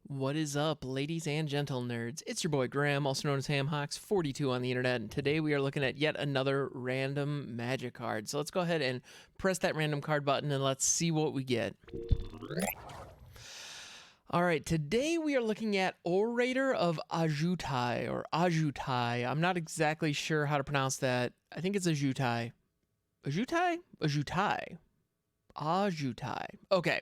What is up, ladies and gentle nerds? It's your boy Graham, also known as HamHawks42 on the internet, and today we are looking at yet another random magic card. So let's go ahead and press that random card button and let's see what we get. All right, today we are looking at Orator of Ojutai, or Ojutai. I'm not exactly sure how to pronounce that. I think it's Ojutai. Ojutai? Ojutai. Ojutai. Okay.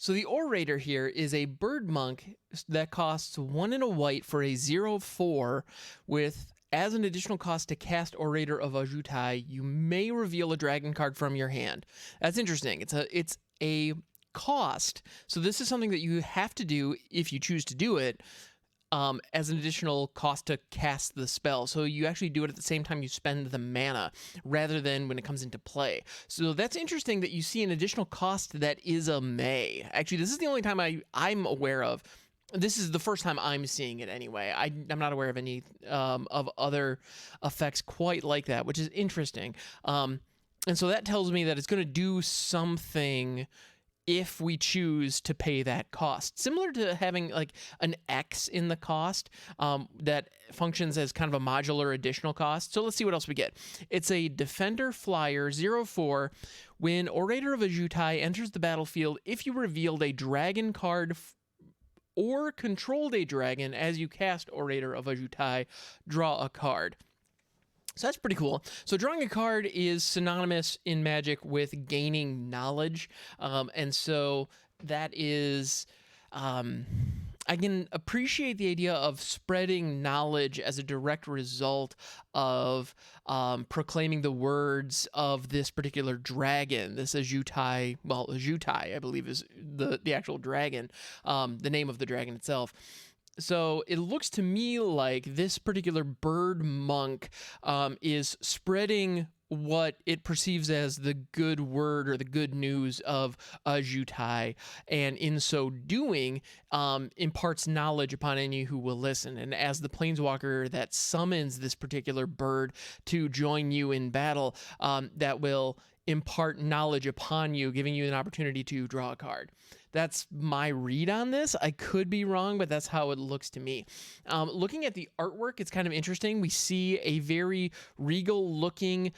So the Orator here is a bird monk that costs 1 and a white for a 0/4 with, as an additional cost to cast Orator of Ojutai, you may reveal a dragon card from your hand. That's interesting. It's a cost. So this is something that you have to do if you choose to do it. As an additional cost to cast the spell. So you actually do it at the same time you spend the mana, rather than when it comes into play. So that's interesting that you see an additional cost that is a May. Actually, this is the only time I'm aware of. This is the first time I'm seeing it anyway. I'm not aware of any of other effects quite like that, which is interesting. And so that tells me that it's going to do something if we choose to pay that cost. Similar to having like an X in the cost that functions as kind of a modular additional cost. So let's see what else we get. It's a Defender Flyer 0/4. When Orator of Ojutai enters the battlefield, if you revealed a dragon card or controlled a dragon as you cast Orator of Ojutai, draw a card. So that's pretty cool. So drawing a card is synonymous in Magic with gaining knowledge. And so that is, I can appreciate the idea of spreading knowledge as a direct result of proclaiming the words of this particular dragon. This Ojutai, well, Ojutai, I believe, is the actual dragon, the name of the dragon itself. So it looks to me like this particular bird monk is spreading what it perceives as the good word or the good news of Ojutai, and in so doing, imparts knowledge upon any who will listen. And as the planeswalker that summons this particular bird to join you in battle, that will impart knowledge upon you, giving you an opportunity to draw a card. That's my read on this. I could be wrong, but that's how it looks to me. Looking at the artwork, it's kind of interesting. We see a very regal-looking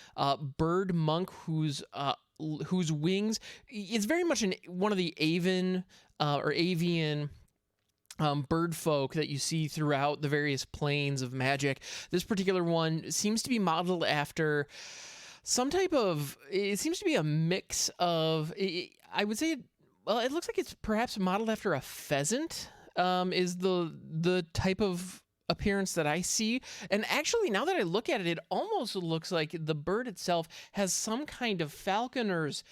bird monk whose wings is very much one of the avian bird folk that you see throughout the various planes of Magic. This particular one seems to be modeled after some type of, it seems to be a mix of, I would say, well, it looks like it's perhaps modeled after a pheasant, is the type of appearance that I see. And actually, now that I look at it, it almost looks like the bird itself has some kind of falconer's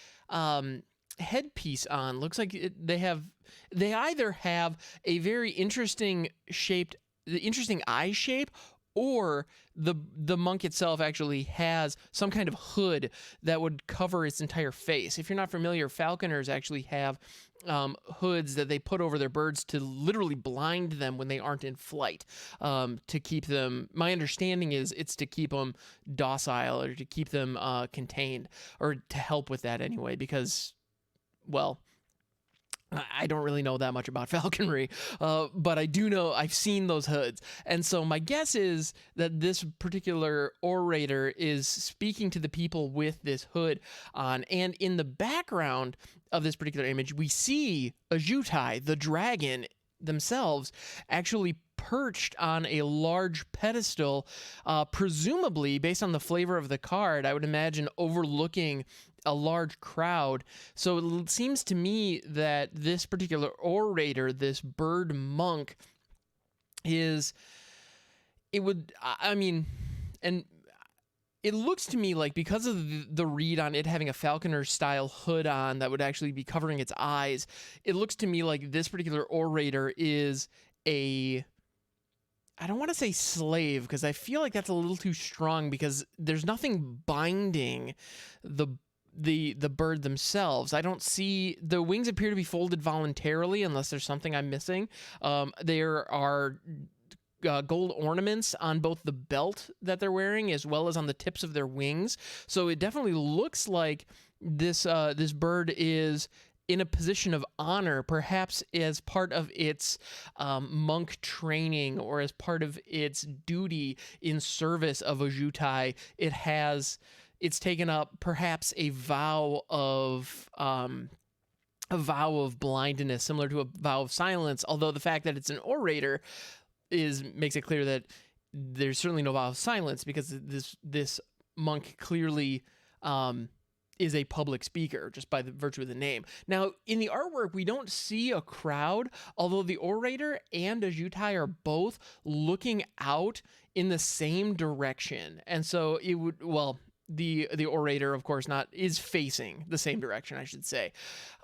headpiece on. Looks like they either have a very interesting eye shape, or the monk itself actually has some kind of hood that would cover its entire face. If you're not familiar, falconers actually have hoods that they put over their birds to literally blind them when they aren't in flight, to keep them, my understanding is it's to keep them docile, or to keep them contained, or to help with that anyway, because, well, I don't really know that much about falconry, but I do know I've seen those hoods. And so my guess is that this particular Orator is speaking to the people with this hood on. And in the background of this particular image, we see Ojutai, the dragon themselves, actually perched on a large pedestal, presumably, based on the flavor of the card, I would imagine overlooking a large crowd. So it seems to me that this particular Orator, this bird monk, and it looks to me like, because of the read on it having a falconer style hood on that would actually be covering its eyes, it looks to me like this particular Orator is I don't want to say slave, because I feel like that's a little too strong, because there's nothing binding the bird themselves. I don't see, the wings appear to be folded voluntarily, unless there's something I'm missing. There are gold ornaments on both the belt that they're wearing as well as on the tips of their wings. So it definitely looks like this bird is in a position of honor, perhaps as part of its monk training or as part of its duty in service of Ojutai, it's taken up perhaps a vow of blindness, similar to a vow of silence. Although the fact that it's an orator makes it clear that there's certainly no vow of silence, because this monk clearly is a public speaker just by the virtue of the name. Now, in the artwork, we don't see a crowd, although the orator and Ojutai are both looking out in the same direction. And so it would, well, the orator, of course, is facing the same direction, I should say.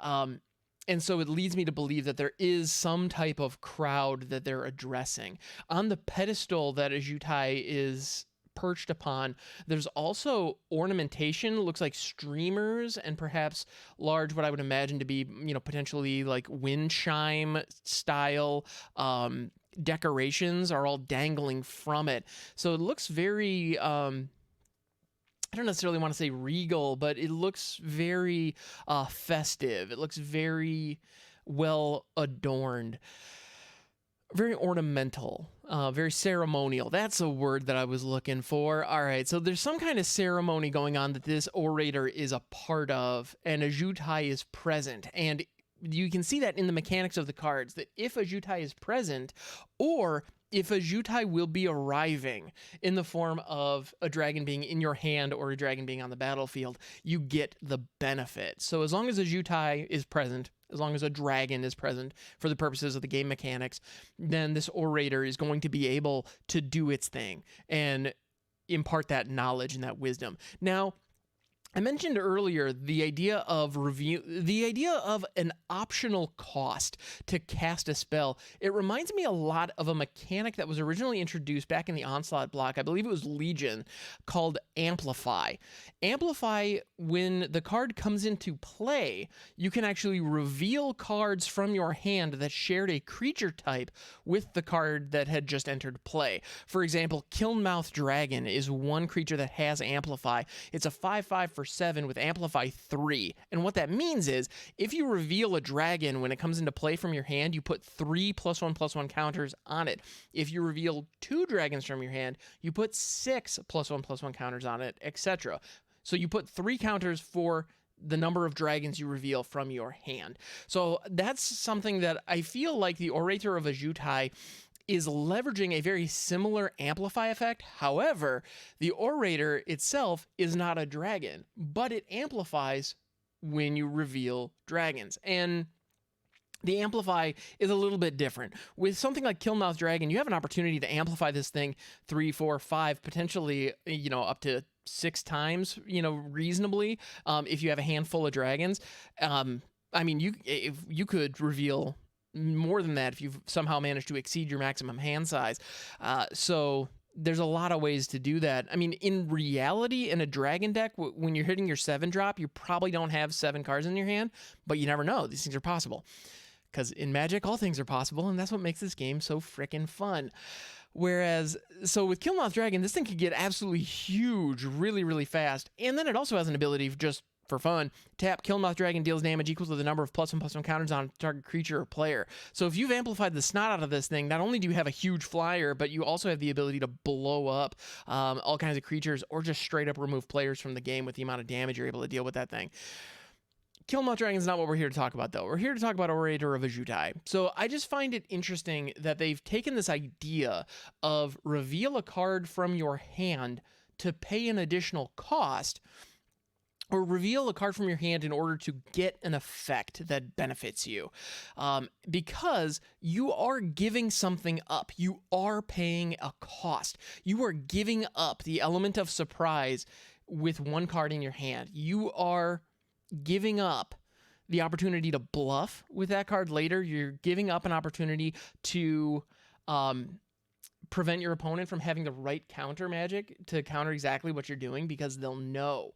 And so it leads me to believe that there is some type of crowd that they're addressing. On the pedestal that Ojutai is perched upon, there's also ornamentation, looks like streamers and perhaps large, what I would imagine to be, potentially like wind chime style decorations are all dangling from it. So it looks very, I don't necessarily want to say regal, but it looks very festive. It looks very well adorned, very ornamental, very ceremonial. That's a word that I was looking for. All right, so there's some kind of ceremony going on that this orator is a part of, and Ojutai is present. And you can see that in the mechanics of the cards, that if Ojutai is present, or if Ojutai will be arriving in the form of a dragon being in your hand or a dragon being on the battlefield, you get the benefit. So as long as Ojutai is present, as long as a dragon is present for the purposes of the game mechanics, then this orator is going to be able to do its thing and impart that knowledge and that wisdom. Now, I mentioned earlier the idea of an optional cost to cast a spell. It reminds me a lot of a mechanic that was originally introduced back in the Onslaught block. I believe it was Legion, called Amplify. Amplify, when the card comes into play, you can actually reveal cards from your hand that shared a creature type with the card that had just entered play. For example, Kilnmouth Dragon is one creature that has Amplify. It's a 5/5 for 7 with Amplify 3. And what that means is, if you reveal a dragon when it comes into play from your hand, you put 3 +1/+1 counters on it. If you reveal 2 dragons from your hand, you put 6 +1/+1 counters on it, etc. So you put 3 counters for the number of dragons you reveal from your hand. So that's something that I feel like the Orator of Ojutai is leveraging a very similar amplify effect. However, the orator itself is not a dragon, but it amplifies when you reveal dragons. And the amplify is a little bit different. With something like Kilnmouth Dragon, you have an opportunity to amplify this thing 3, 4, 5, potentially, up to 6 times, reasonably, if you have a handful of dragons. You could reveal more than that if you've somehow managed to exceed your maximum hand size. So there's a lot of ways to do that. I mean, in reality, in a dragon deck, when you're hitting your 7-drop, you probably don't have 7 cards in your hand, but you never know. These things are possible. Because in Magic, all things are possible, and that's what makes this game so freaking fun. Whereas, so with Kilnmouth Dragon, this thing could get absolutely huge really, really fast. And then it also has an ability just for fun. Tap, Kilnmouth Dragon deals damage equal to the number of +1/+1 counters on target creature or player. So if you've amplified the snot out of this thing, not only do you have a huge flyer, but you also have the ability to blow up all kinds of creatures, or just straight up remove players from the game with the amount of damage you're able to deal with that thing. Kilnmouth Dragon is not what we're here to talk about, though. We're here to talk about Orator of Ojutai. So I just find it interesting that they've taken this idea of reveal a card from your hand to pay an additional cost, or reveal a card from your hand in order to get an effect that benefits you. Because you are giving something up. You are paying a cost. You are giving up the element of surprise with one card in your hand. You are giving up the opportunity to bluff with that card later. You're giving up an opportunity to prevent your opponent from having the right counter magic to counter exactly what you're doing, because they'll know.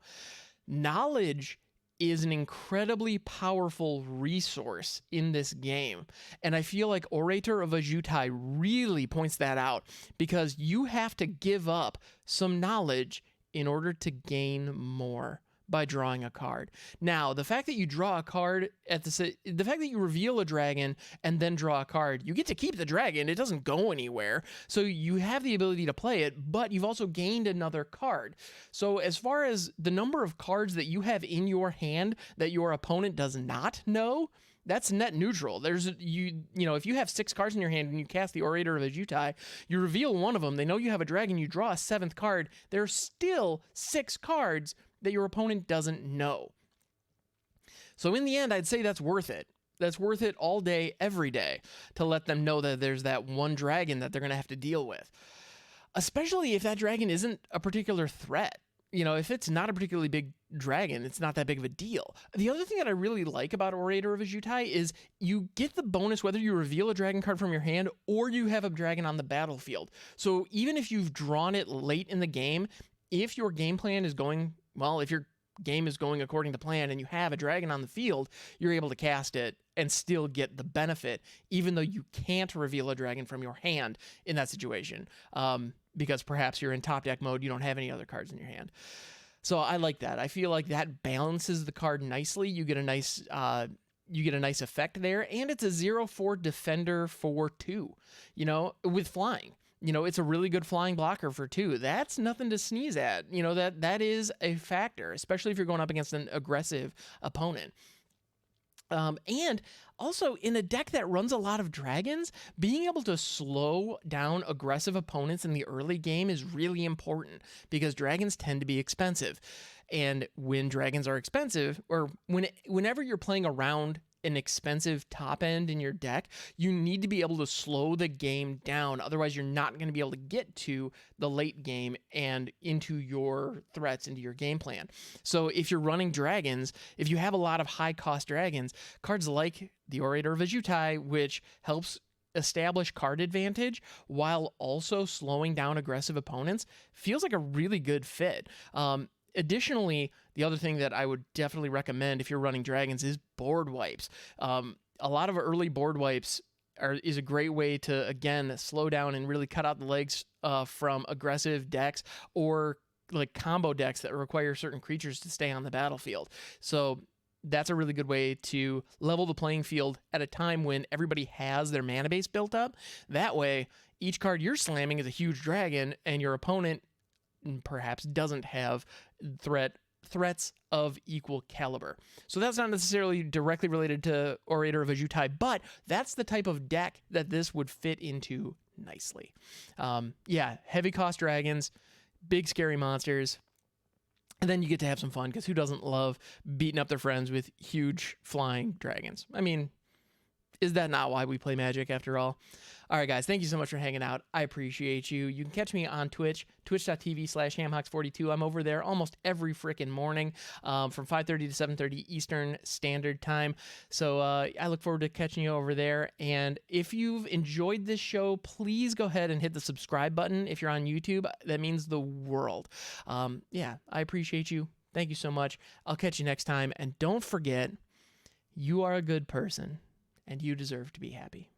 Knowledge is an incredibly powerful resource in this game. And I feel like Orator of Ojutai really points that out, because you have to give up some knowledge in order to gain more by drawing a card. Now, the fact that you draw a card the fact that you reveal a dragon and then draw a card, you get to keep the dragon. It doesn't go anywhere. So you have the ability to play it, but you've also gained another card. So as far as the number of cards that you have in your hand that your opponent does not know, that's net neutral. If you have 6 cards in your hand and you cast the Orator of Ojutai, you reveal one of them, they know you have a dragon, you draw a 7th card, there's still 6 cards that your opponent doesn't know. So in the end, I'd say that's worth it. That's worth it all day, every day, to let them know that there's that one dragon that they're going to have to deal with. Especially if that dragon isn't a particular threat. If it's not a particularly big dragon, it's not that big of a deal. The other thing that I really like about Orator of Ojutai is you get the bonus whether you reveal a dragon card from your hand or you have a dragon on the battlefield. So even if you've drawn it late in the game, if your game plan is going, if your game is going according to plan and you have a dragon on the field, you're able to cast it and still get the benefit, even though you can't reveal a dragon from your hand in that situation. Because perhaps you're in top deck mode, you don't have any other cards in your hand. So I like that. I feel like that balances the card nicely. You get a nice effect there, and it's a 0/4 defender for 2, with flying. It's a really good flying blocker for 2. That's nothing to sneeze at. That is a factor, especially if you're going up against an aggressive opponent. And also, in a deck that runs a lot of dragons, being able to slow down aggressive opponents in the early game is really important because dragons tend to be expensive. And when dragons are expensive, or whenever you're playing around an expensive top end in your deck, you need to be able to slow the game down. Otherwise, you're not going to be able to get to the late game and into your threats, into your game plan. So if you're running dragons, if you have a lot of high cost dragons, cards like the Orator of Ojutai, which helps establish card advantage while also slowing down aggressive opponents, feels like a really good fit. Additionally, the other thing that I would definitely recommend if you're running dragons is board wipes. A lot of early board wipes is a great way to, again, slow down and really cut out the legs from aggressive decks or like combo decks that require certain creatures to stay on the battlefield. So that's a really good way to level the playing field at a time when everybody has their mana base built up. That way, each card you're slamming is a huge dragon, and your opponent perhaps doesn't have threats of equal caliber. So that's not necessarily directly related to Orator of Ojutai, but that's the type of deck that this would fit into nicely. Heavy cost dragons, big scary monsters, and then you get to have some fun, because who doesn't love beating up their friends with huge flying dragons? I mean, is that not why we play Magic after all? All right, guys, thank you so much for hanging out. I appreciate you. You can catch me on Twitch, twitch.tv/hamhawks42. I'm over there almost every freaking morning from 5:30 to 7:30 Eastern Standard Time. So I look forward to catching you over there. And if you've enjoyed this show, please go ahead and hit the subscribe button. If you're on YouTube, that means the world. I appreciate you. Thank you so much. I'll catch you next time. And don't forget, you are a good person, and you deserve to be happy.